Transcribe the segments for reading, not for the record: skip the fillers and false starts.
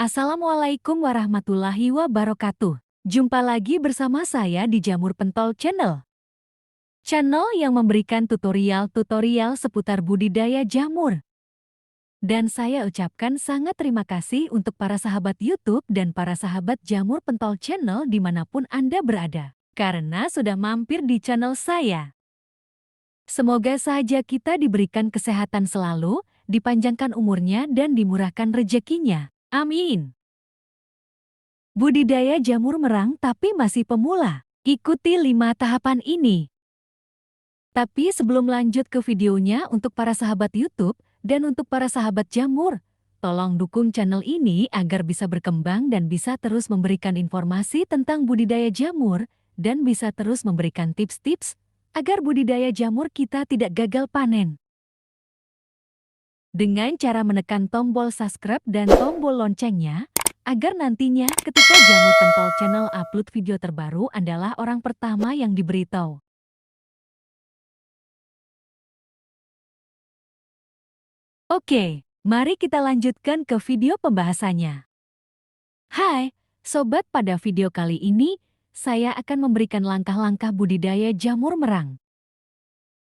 Assalamualaikum warahmatullahi wabarakatuh. Jumpa lagi bersama saya di Jamur Pentol Channel. Channel yang memberikan tutorial-tutorial seputar budidaya jamur. Dan saya ucapkan sangat terima kasih untuk para sahabat YouTube dan para sahabat Jamur Pentol Channel dimanapun Anda berada. Karena sudah mampir di channel saya. Semoga saja kita diberikan kesehatan selalu, dipanjangkan umurnya dan dimurahkan rezekinya. Amin. Budidaya jamur merang tapi masih pemula. Ikuti 5 tahapan ini. Tapi sebelum lanjut ke videonya untuk para sahabat YouTube dan untuk para sahabat jamur, tolong dukung channel ini agar bisa berkembang dan bisa terus memberikan informasi tentang budidaya jamur dan bisa terus memberikan tips-tips agar budidaya jamur kita tidak gagal panen. Dengan cara menekan tombol subscribe dan tombol loncengnya, agar nantinya ketika Jamur Pentol Channel upload video terbaru adalah orang pertama yang diberitahu. Oke, mari kita lanjutkan ke video pembahasannya. Hai, sobat, pada video kali ini, saya akan memberikan langkah-langkah budidaya jamur merang.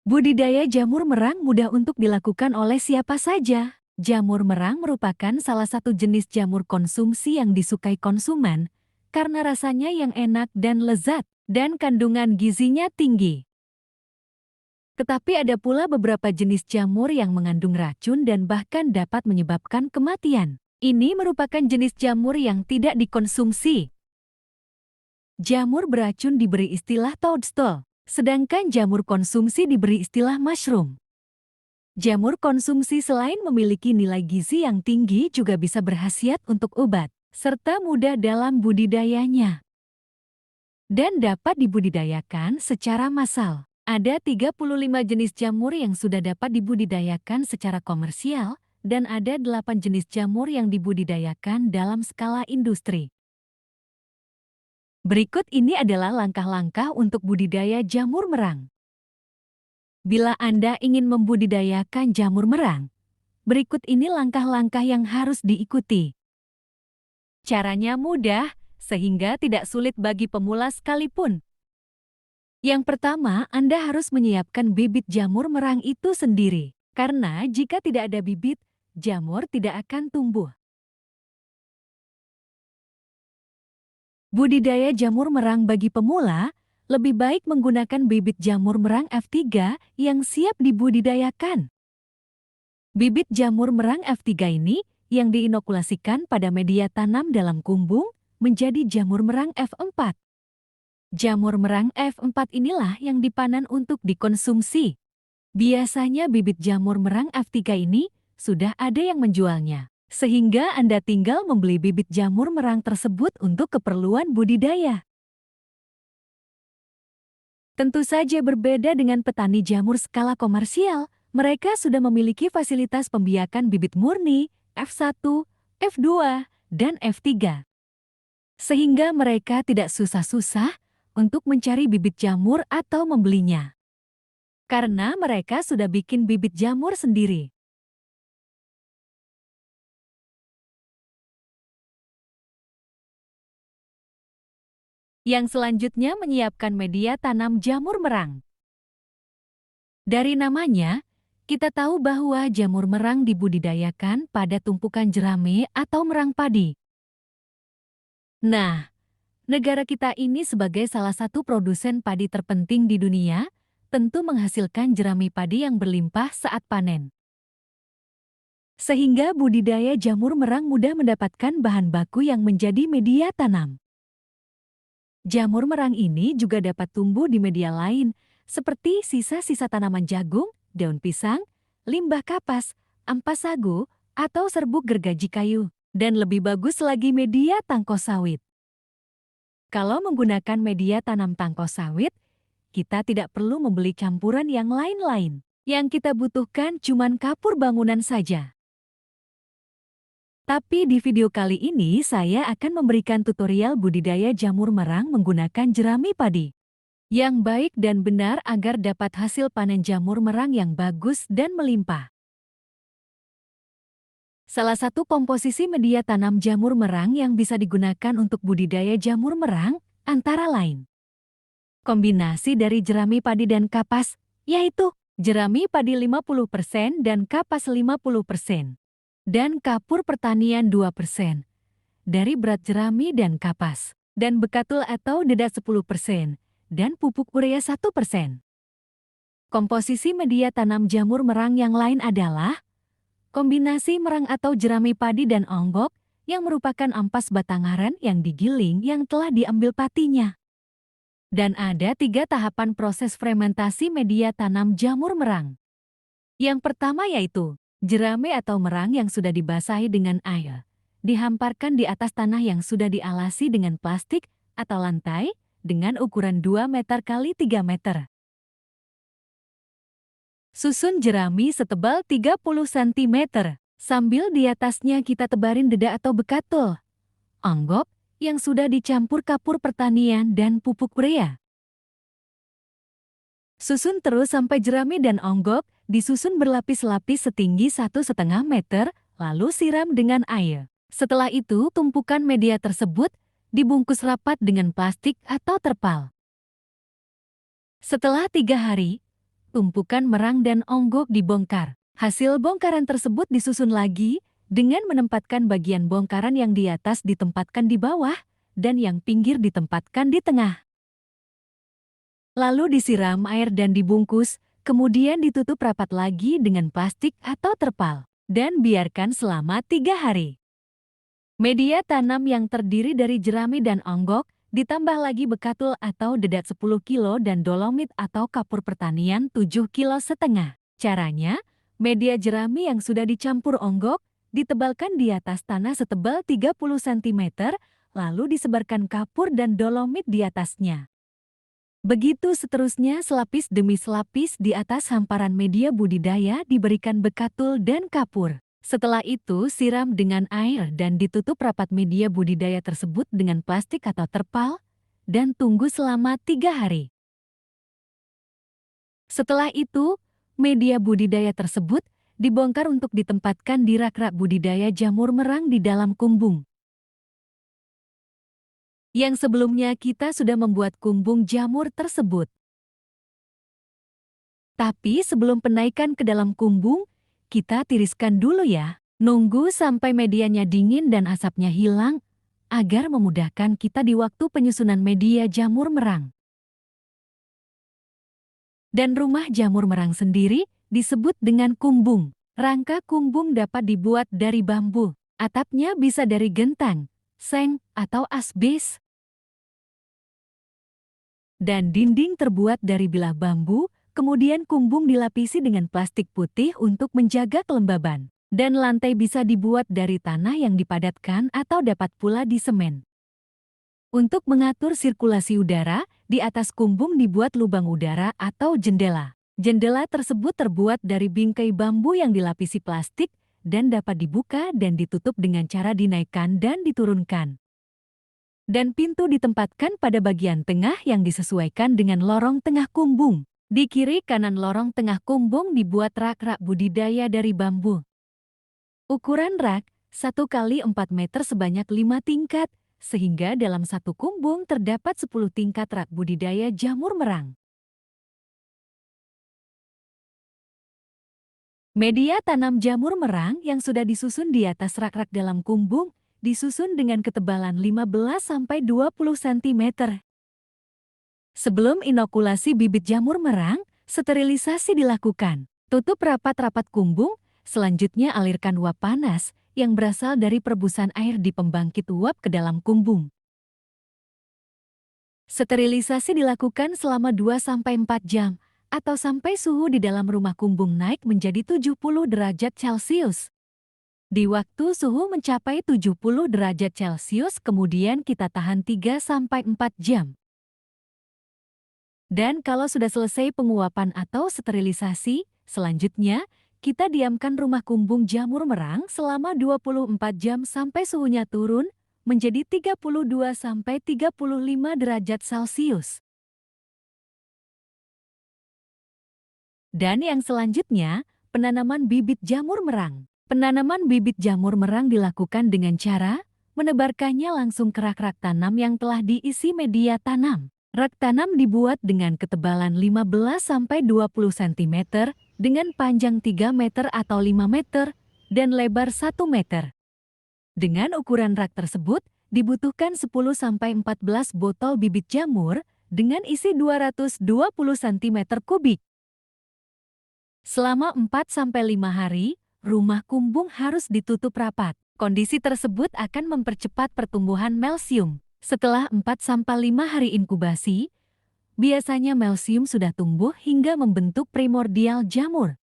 Budidaya jamur merang mudah untuk dilakukan oleh siapa saja. Jamur merang merupakan salah satu jenis jamur konsumsi yang disukai konsumen karena rasanya yang enak dan lezat dan kandungan gizinya tinggi. Tetapi ada pula beberapa jenis jamur yang mengandung racun dan bahkan dapat menyebabkan kematian. Ini merupakan jenis jamur yang tidak dikonsumsi. Jamur beracun diberi istilah toadstool, sedangkan jamur konsumsi diberi istilah mushroom. Jamur konsumsi selain memiliki nilai gizi yang tinggi juga bisa berkhasiat untuk obat, serta mudah dalam budidayanya. Dan dapat dibudidayakan secara massal. Ada 35 jenis jamur yang sudah dapat dibudidayakan secara komersial, dan ada 8 jenis jamur yang dibudidayakan dalam skala industri. Berikut ini adalah langkah-langkah untuk budidaya jamur merang. Bila Anda ingin membudidayakan jamur merang, berikut ini langkah-langkah yang harus diikuti. Caranya mudah, sehingga tidak sulit bagi pemula sekalipun. Yang pertama, Anda harus menyiapkan bibit jamur merang itu sendiri. Karena jika tidak ada bibit, jamur tidak akan tumbuh. Budidaya jamur merang bagi pemula, lebih baik menggunakan bibit jamur merang F3 yang siap dibudidayakan. Bibit jamur merang F3 ini yang diinokulasikan pada media tanam dalam kumbung menjadi jamur merang F4. Jamur merang F4 inilah yang dipanen untuk dikonsumsi. Biasanya bibit jamur merang F3 ini sudah ada yang menjualnya, sehingga Anda tinggal membeli bibit jamur merang tersebut untuk keperluan budidaya. Tentu saja berbeda dengan petani jamur skala komersial, mereka sudah memiliki fasilitas pembiakan bibit murni F1, F2, dan F3. Sehingga mereka tidak susah-susah untuk mencari bibit jamur atau membelinya. Karena mereka sudah bikin bibit jamur sendiri. Yang selanjutnya menyiapkan media tanam jamur merang. Dari namanya, kita tahu bahwa jamur merang dibudidayakan pada tumpukan jerami atau merang padi. Nah, negara kita ini sebagai salah satu produsen padi terpenting di dunia, tentu menghasilkan jerami padi yang berlimpah saat panen. Sehingga budidaya jamur merang mudah mendapatkan bahan baku yang menjadi media tanam. Jamur merang ini juga dapat tumbuh di media lain, seperti sisa-sisa tanaman jagung, daun pisang, limbah kapas, ampas sagu, atau serbuk gergaji kayu. Dan lebih bagus lagi media tangkos sawit. Kalau menggunakan media tanam tangkos sawit, kita tidak perlu membeli campuran yang lain-lain. Yang kita butuhkan cuman kapur bangunan saja. Tapi di video kali ini saya akan memberikan tutorial budidaya jamur merang menggunakan jerami padi yang baik dan benar agar dapat hasil panen jamur merang yang bagus dan melimpah. Salah satu komposisi media tanam jamur merang yang bisa digunakan untuk budidaya jamur merang, antara lain kombinasi dari jerami padi dan kapas, yaitu jerami padi 50% dan kapas 50%, dan kapur pertanian 2% dari berat jerami dan kapas, dan bekatul atau dedak 10%, dan pupuk urea 1%. Komposisi media tanam jamur merang yang lain adalah kombinasi merang atau jerami padi dan onggok yang merupakan ampas batang aren yang digiling yang telah diambil patinya. Dan ada 3 tahapan proses fermentasi media tanam jamur merang. Yang pertama yaitu jerami atau merang yang sudah dibasahi dengan air, dihamparkan di atas tanah yang sudah dialasi dengan plastik atau lantai dengan ukuran 2 meter kali 3 meter. Susun jerami setebal 30 cm, sambil di atasnya kita tebarin dedak atau bekatul, onggok yang sudah dicampur kapur pertanian dan pupuk urea. Susun terus sampai jerami dan onggok disusun berlapis-lapis setinggi 1,5 meter, lalu siram dengan air. Setelah itu, tumpukan media tersebut dibungkus rapat dengan plastik atau terpal. Setelah 3 hari, tumpukan merang dan onggok dibongkar. Hasil bongkaran tersebut disusun lagi dengan menempatkan bagian bongkaran yang di atas ditempatkan di bawah dan yang pinggir ditempatkan di tengah. Lalu disiram air dan dibungkus, kemudian ditutup rapat lagi dengan plastik atau terpal, dan biarkan selama 3 hari. Media tanam yang terdiri dari jerami dan onggok, ditambah lagi bekatul atau dedak 10 kilo dan dolomit atau kapur pertanian 7,5 kilo. Caranya, media jerami yang sudah dicampur onggok, ditebalkan di atas tanah setebal 30 cm, lalu disebarkan kapur dan dolomit di atasnya. Begitu seterusnya selapis demi selapis di atas hamparan media budidaya diberikan bekatul dan kapur. Setelah itu siram dengan air dan ditutup rapat media budidaya tersebut dengan plastik atau terpal dan tunggu selama 3 hari. Setelah itu, media budidaya tersebut dibongkar untuk ditempatkan di rak-rak budidaya jamur merang di dalam kumbung. Yang sebelumnya kita sudah membuat kumbung jamur tersebut. Tapi sebelum penaikan ke dalam kumbung, kita tiriskan dulu ya. Nunggu sampai medianya dingin dan asapnya hilang, agar memudahkan kita di waktu penyusunan media jamur merang. Dan rumah jamur merang sendiri disebut dengan kumbung. Rangka kumbung dapat dibuat dari bambu. Atapnya bisa dari gentang, seng, atau asbes. Dan dinding terbuat dari bilah bambu, kemudian kumbung dilapisi dengan plastik putih untuk menjaga kelembaban. Dan lantai bisa dibuat dari tanah yang dipadatkan atau dapat pula di semen. Untuk mengatur sirkulasi udara, di atas kumbung dibuat lubang udara atau jendela. Jendela tersebut terbuat dari bingkai bambu yang dilapisi plastik dan dapat dibuka dan ditutup dengan cara dinaikkan dan diturunkan. Dan pintu ditempatkan pada bagian tengah yang disesuaikan dengan lorong tengah kumbung. Di kiri kanan lorong tengah kumbung dibuat rak-rak budidaya dari bambu. Ukuran rak 1 kali 4 meter sebanyak 5 tingkat, sehingga dalam satu kumbung terdapat 10 tingkat rak budidaya jamur merang. Media tanam jamur merang yang sudah disusun di atas rak-rak dalam kumbung disusun dengan ketebalan 15-20 cm. Sebelum inokulasi bibit jamur merang, sterilisasi dilakukan. Tutup rapat-rapat kumbung, selanjutnya alirkan uap panas yang berasal dari perebusan air di pembangkit uap ke dalam kumbung. Sterilisasi dilakukan selama 2-4 jam atau sampai suhu di dalam rumah kumbung naik menjadi 70 derajat Celcius. Di waktu suhu mencapai 70 derajat Celcius, kemudian kita tahan 3-4 jam. Dan kalau sudah selesai penguapan atau sterilisasi, selanjutnya kita diamkan rumah kumbung jamur merang selama 24 jam sampai suhunya turun menjadi 32-35 derajat Celcius. Dan yang selanjutnya, penanaman bibit jamur merang. Penanaman bibit jamur merang dilakukan dengan cara menebarkannya langsung ke rak-rak tanam yang telah diisi media tanam. Rak tanam dibuat dengan ketebalan 15–20 cm dengan panjang 3 meter atau 5 meter dan lebar 1 meter. Dengan ukuran rak tersebut, dibutuhkan 10–14 botol bibit jamur dengan isi 220 cm3. Selama 4–5 hari, rumah kumbung harus ditutup rapat. Kondisi tersebut akan mempercepat pertumbuhan melsium. Setelah 4–5 hari inkubasi, biasanya melsium sudah tumbuh hingga membentuk primordial jamur.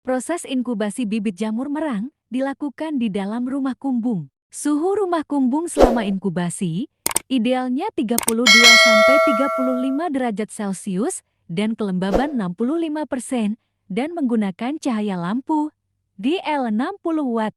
Proses inkubasi bibit jamur merang dilakukan di dalam rumah kumbung. Suhu rumah kumbung selama inkubasi idealnya 32–35 derajat Celcius dan kelembaban 65% dan menggunakan cahaya lampu DL 60 watt.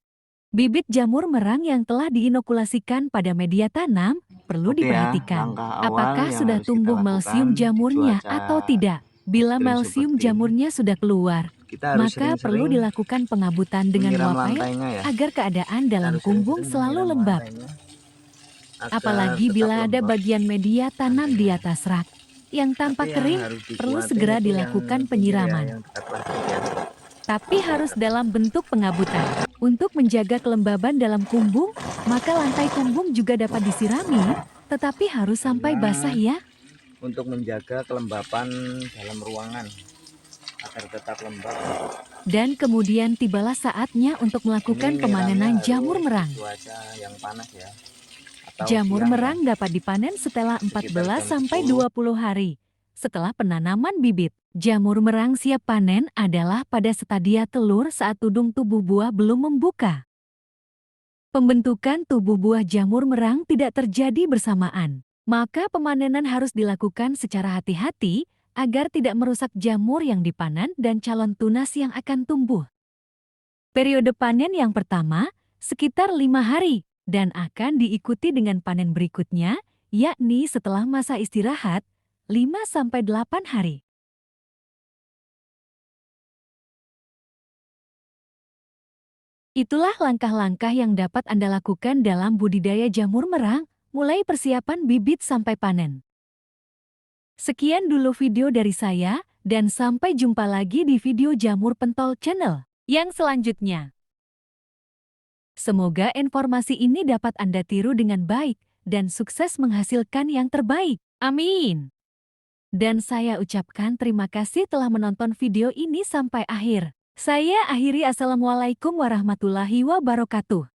Bibit jamur merang yang telah diinokulasikan pada media tanam perlu diperhatikan. Apakah sudah tumbuh melsium jamurnya atau tidak? Bila melsium jamurnya sudah keluar, maka perlu dilakukan pengabutan dengan uap air agar keadaan dalam kumbung selalu lembab. Apalagi bila ada bagian media tanam di atas rak yang tampak kering, perlu segera dilakukan penyiraman. Tapi harus dalam bentuk pengabutan. Untuk menjaga kelembaban dalam kumbung, maka lantai kumbung juga dapat disirami, tetapi harus sampai basah ya. Untuk menjaga kelembapan dalam ruangan agar tetap lembab. Dan kemudian tibalah saatnya untuk melakukan pemanenan jamur merang. Cuaca yang panas ya. Jamur merang dapat dipanen setelah 14–20 hari. Setelah penanaman bibit, jamur merang siap panen adalah pada stadia telur saat tudung tubuh buah belum membuka. Pembentukan tubuh buah jamur merang tidak terjadi bersamaan, maka pemanenan harus dilakukan secara hati-hati agar tidak merusak jamur yang dipanen dan calon tunas yang akan tumbuh. Periode panen yang pertama sekitar 5 hari dan akan diikuti dengan panen berikutnya, yakni setelah masa istirahat 5–8 hari. Itulah langkah-langkah yang dapat Anda lakukan dalam budidaya jamur merang, mulai persiapan bibit sampai panen. Sekian dulu video dari saya, dan sampai jumpa lagi di video Jamur Pentol Channel yang selanjutnya. Semoga informasi ini dapat Anda tiru dengan baik dan sukses menghasilkan yang terbaik. Amin. Dan saya ucapkan terima kasih telah menonton video ini sampai akhir. Saya akhiri. Assalamualaikum warahmatullahi wabarakatuh.